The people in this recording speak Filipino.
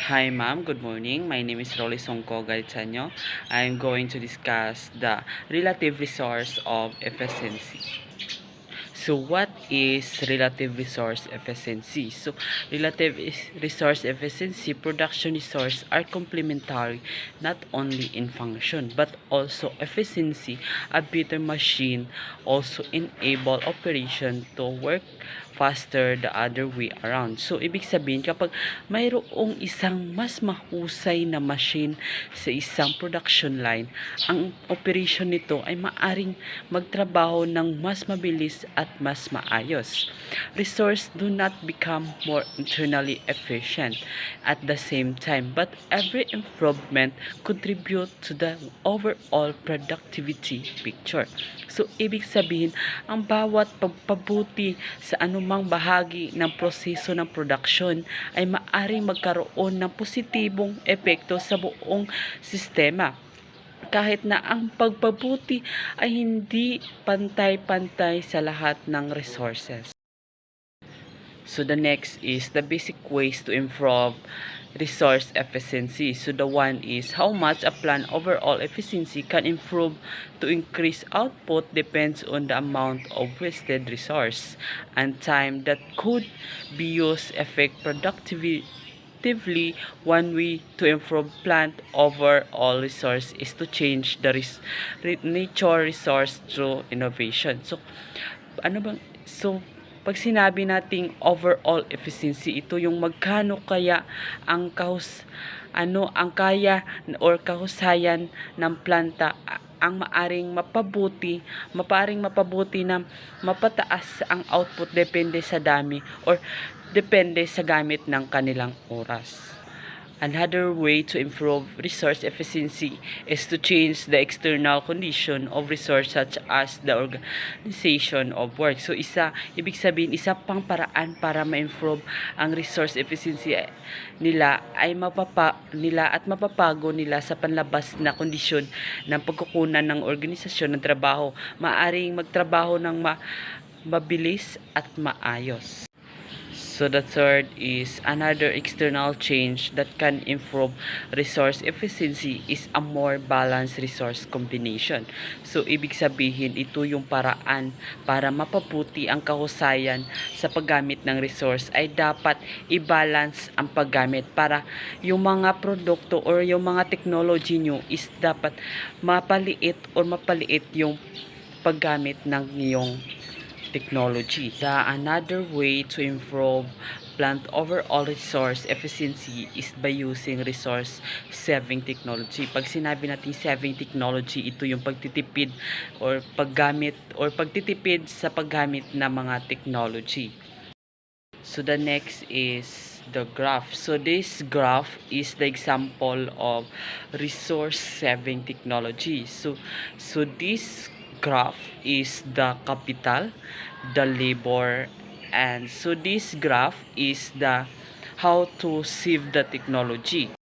Hi ma'am, good morning. My name is Rolly Songko Galitzanyo. I'm going to discuss the relative resource of efficiency. So what is relative resource efficiency? So resource efficiency, production resource are complementary not only in function but also efficiency. A better machine also enable operation to work faster the other way around. So ibig sabihin, kapag mayroong isang mas mahusay na machine sa isang production line, ang operation nito ay maaring magtrabaho ng mas mabilis at mas maayos. Resources do not become more internally efficient at the same time, but every improvement contribute to the overall productivity picture. So, ibig sabihin, ang bawat pagpabuti sa anumang bahagi ng proseso ng production ay maaring magkaroon ng positibong epekto sa buong sistema. Kahit na ang pagpabuti ay hindi pantay-pantay sa lahat ng resources. So the next is the basic ways to improve resource efficiency. So the one is how much a plant overall efficiency can improve to increase output depends on the amount of wasted resource and time that could be used affect productivity. One way to improve plant overall resource is to change the nature resource through innovation. So, pag sinabi nating overall efficiency, ito yung magkano kaya ang ang kaya or kahusayan ng planta ang maaring mapabuti na mapataas ang output depende sa dami or depende sa gamit ng kanilang oras. Another way to improve resource efficiency is to change the external condition of resource such as the organization of work. So ibig sabihin, isa pang paraan para ma-improve ang resource efficiency nila ay mapapago nila sa panlabas na kondisyon ng pagkukunan ng organisasyon ng trabaho. Maaring magtrabaho ng mabilis at maayos. So the third is another external change that can improve resource efficiency is a more balanced resource combination. So ibig sabihin, ito yung paraan para mapabuti ang kahusayan sa paggamit ng resource ay dapat i-balance ang paggamit para yung mga produkto or yung mga technology nyo is dapat mapaliit yung paggamit ng iyong technology. Another way to improve plant overall resource efficiency is by using resource saving technology. Pag sinabi natin saving technology, ito yung pagtitipid or paggamit or pagtitipid sa paggamit ng mga technology. So the next is the graph. So this graph is the example of resource saving technology. So this graph is the capital, the labor, and so this graph is the how to save the technology.